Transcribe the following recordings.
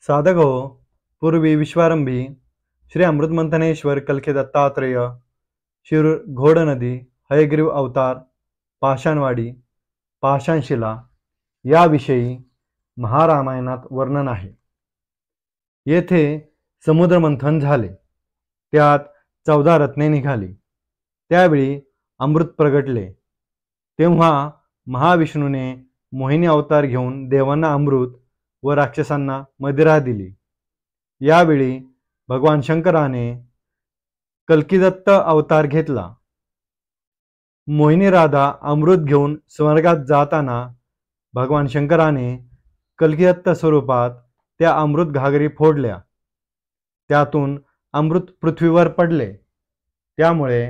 साधक हो. पूर्वी विश्वारंभी श्री अमृतमंथनेश्वर कलकी दत्तात्रेय शिरूर घोडनदी हयग्रीव अवतार पाषाणवाडी पाषाणशिला याविषयी महारामायणात वर्णन आहे. येथे समुद्रमंथन झाले. त्यात 14 रत्ने निघाली. त्यावेळी अमृत प्रगटले. तेव्हा महाविष्णूने मोहिनी अवतार घेऊन देवांना अमृत व राक्षसांना मदिरा दिली. यावेळी भगवान शंकराने कल्कीदत्त अवतार घेतला. मोहिनी राधा अमृत घेऊन स्वर्गात जाताना भगवान शंकराने कल्कीदत्त स्वरूपात त्या अमृत घागरी फोडल्या. त्यातून अमृत पृथ्वीवर पडले. त्यामुळे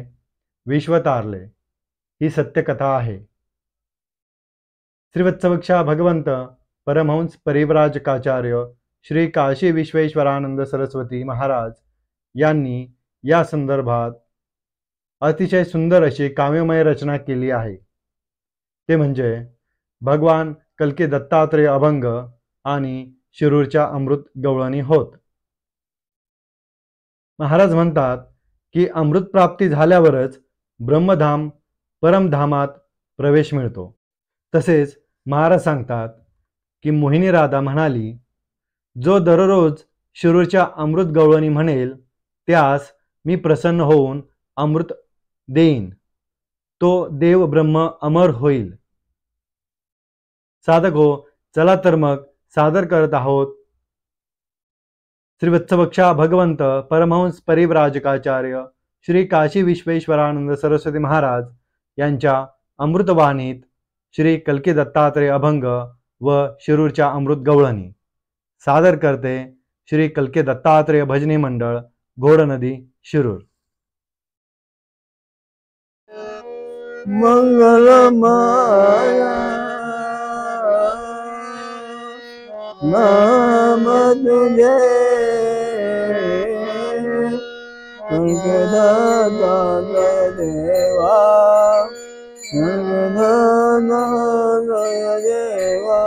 विश्व तारले. ही सत्यकथा आहे. श्रीवत्सवक्षा भगवंत परमहंस परिव्राजकाचार्य श्री काशी विश्वेश्वरानंद सरस्वती महाराज यांनी या संदर्भात अतिशय सुंदर अशी काव्यमय रचना केली आहे. ते म्हणजे भगवान कल्की दत्तात्रेय अभंग आणि शिरूरच्या अमृत गवळणी होत. महाराज म्हणतात की अमृत प्राप्ती झाल्यावरच ब्रह्मधाम परमधामात प्रवेश मिळतो. तसेच महाराज सांगतात की मोहिनी राधा म्हणाली, जो दररोज शिरूरच्या अमृत गवळणी म्हणेल त्यास मी प्रसन्न होऊन अमृत देईन. तो देव ब्रह्म अमर होईल. साधक हो, चला तर मग सादर करत आहोत श्रीवत्सवक्षा भगवंत परमहंस परिव्राजकाचार्य श्री काशी विश्वेश्वरानंद सरस्वती महाराज यांच्या अमृतवाणीत श्री कल्की दत्तात्रेय अभंग व शिरूरच्या अमृत गवळणी. सादर करते श्री कल्की दत्तात्रेय भजनी मंडळ, घोडनदी, शिरूर. मंगलमाया नाम तुझे कल्कदाता देवा कल्कदाता देवा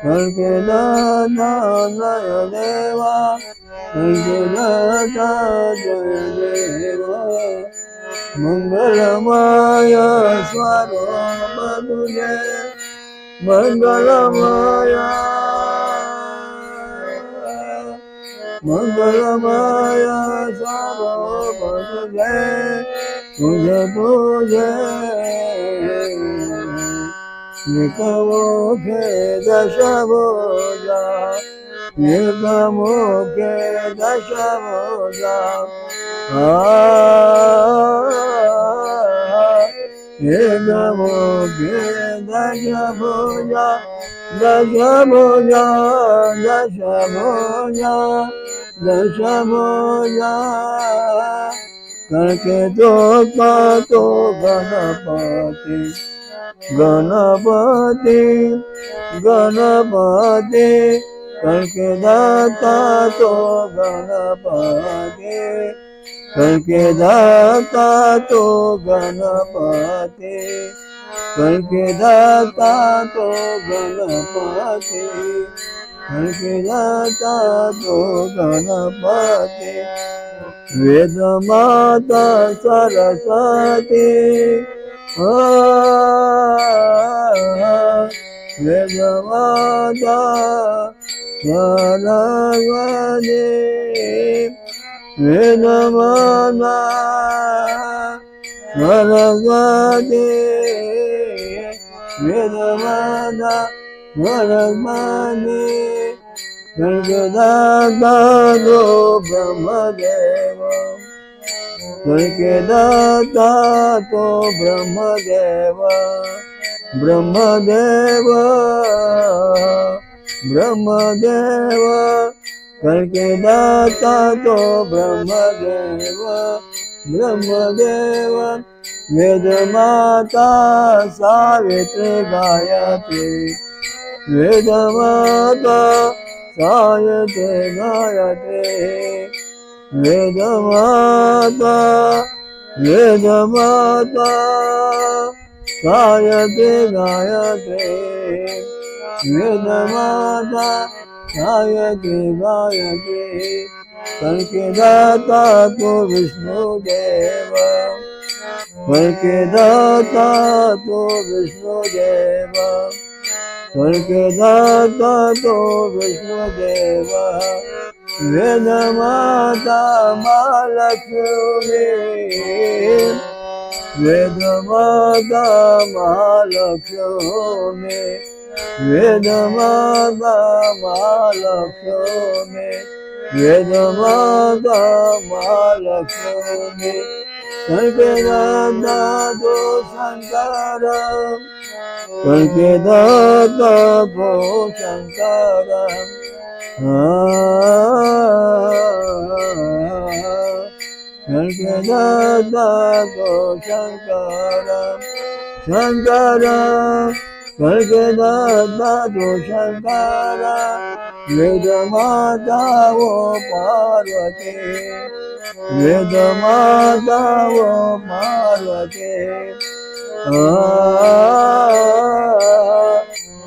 कल्कदाता देवा कल्कदाता देवा मंगलमाया स्वरूप तुझे मंगलमाया मंगलमाया स्वरूप तुझे तुझे तुझे निकमुखे दशभुजा निकमुखे दशभुजा निकमुखे दशभुजा दशभुजा दशभुजा दशभुजा करके तो गणपति गणपति गणपति करके दाता तो गणपति करके दाता तो गणपति करके दाता तो गणपति करके दाता तो गणपति वेद माता सरस्वती वेद माता सरस्वती वेद माता सरस्वती वेद माता सरस्वती कल्कदाता तो ब्रह्मदेव कल्कदाता तो ब्रह्मदेव ब्रह्मदेव ब्रह्मदेव कल्कदाता तो ब्रह्मदेव ब्रह्मदेव वेदमाता सावित्री गायत्री वेदमाता गायते गायते वेदमाता वेदमाता गायते गायते वेदमाता गायत्री गायत्री कल के दाता तो विष्णुदेव कल के दाता तो विष्णुदेव कल के दाता तो विष्णुदेव वेद माता महालक्ष्मी वेद माता महालक्ष्मी वेद माता महालक्ष्मी वेद माता महालक्ष्मी कल के दाता तो शंकर कल के दाता तो शंकर कल के दाता तो शंकर शंकर कल के दाता तो शंकर वेद माता वो पार्वती वेद माता वो पार्वती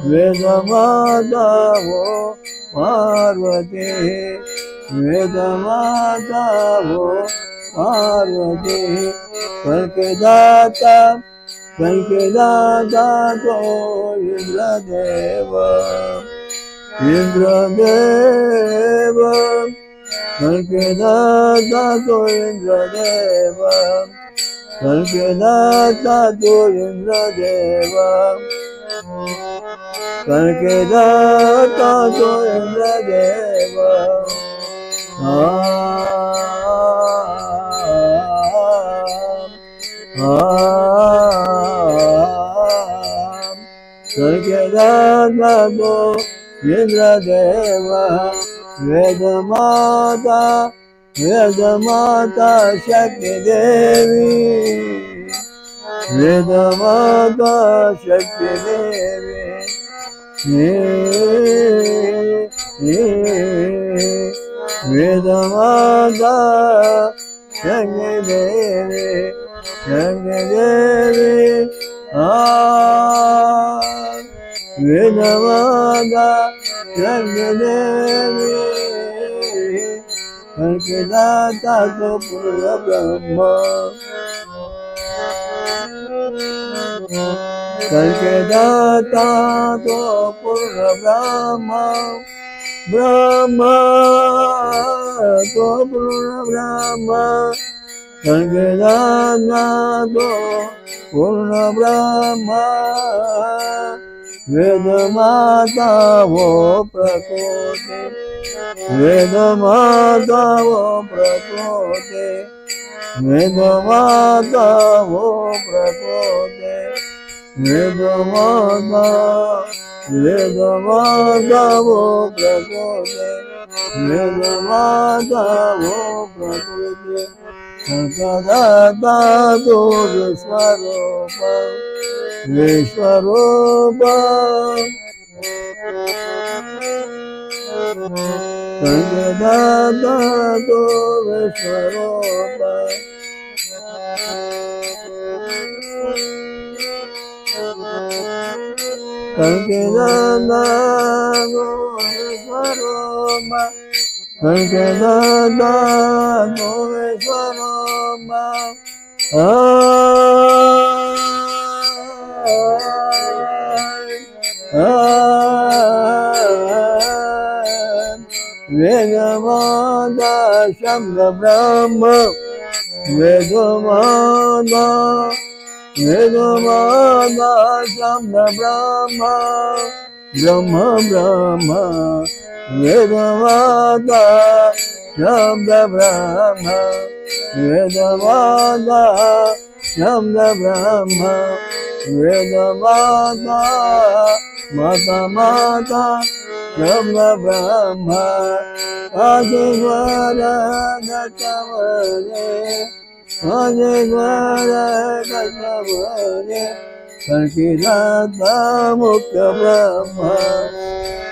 वेद माता वो पार्वती वेद माता वो पार्वती कल के दाता तो इंद्रदेव इंद्रदेव कल के दाता तो इंद्रदेव कल के दाता तो इंद्रदेव कल के दाता तो इंद्रदेव कल के दाता तो इंद्रदेव वेद माता शक्ति देवी वेद माता शक्ति देवी वेद माता शक्ति देवी वेद माता शक्ति देवी कल के दाता तो पूर्ण ब्रह्म कल के दाता तो पूर्ण ब्रह्म ब्रह्म तो पूर्ण ब्रह्म कल के दाता तो पूर्ण ब्रह्म वेद माता वो प्रकृति वेद माता वो प्रकृति वेद माता वो प्रकृति वेद माता वो प्रकृति वेद माता वो प्रकृति दाता तो विश्वरूप विश्वरूप दाता तो विश्वरूप कल के दाता तो विश्वरूप कल के दाता तो विश्वरूप वेद माता शब्द ब्रह्म वेद माता शब्द ब्रह्म ब्रह्म ब्रह्म वेद माता शब्द ब्रह्म वेद माता शब्द ब्रह्म वेद माता माता माता शब्द ब्रह्म आदिवर दत्तवरे आदिवर दत्तवरे कल के दाता मुख्य ब्रह्म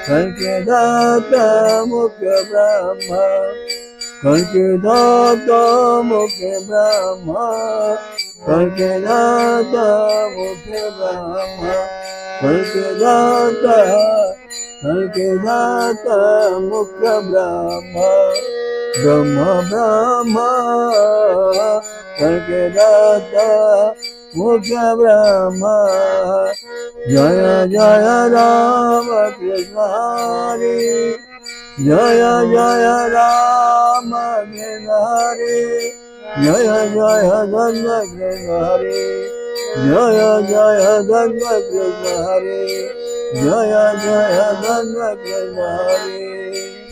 कल के दाता मुख्य ब्रह्म कल के दाता मुख्य ब्रह्म कल के दाता मुख्य ब्रह्म कल के दाता संकेदाता मुख्य ब्रह्मा ब्रह्मा ब्रह्मा संकेदाता मुख्य ब्रह्मा जय जय राम कृष्ण हरे जय जय राम कृष्ण हरे जय जय गंग कृष्ण हरे जय जय गंग कृष्ण हरे जय जय गंग कृष्ण हरे।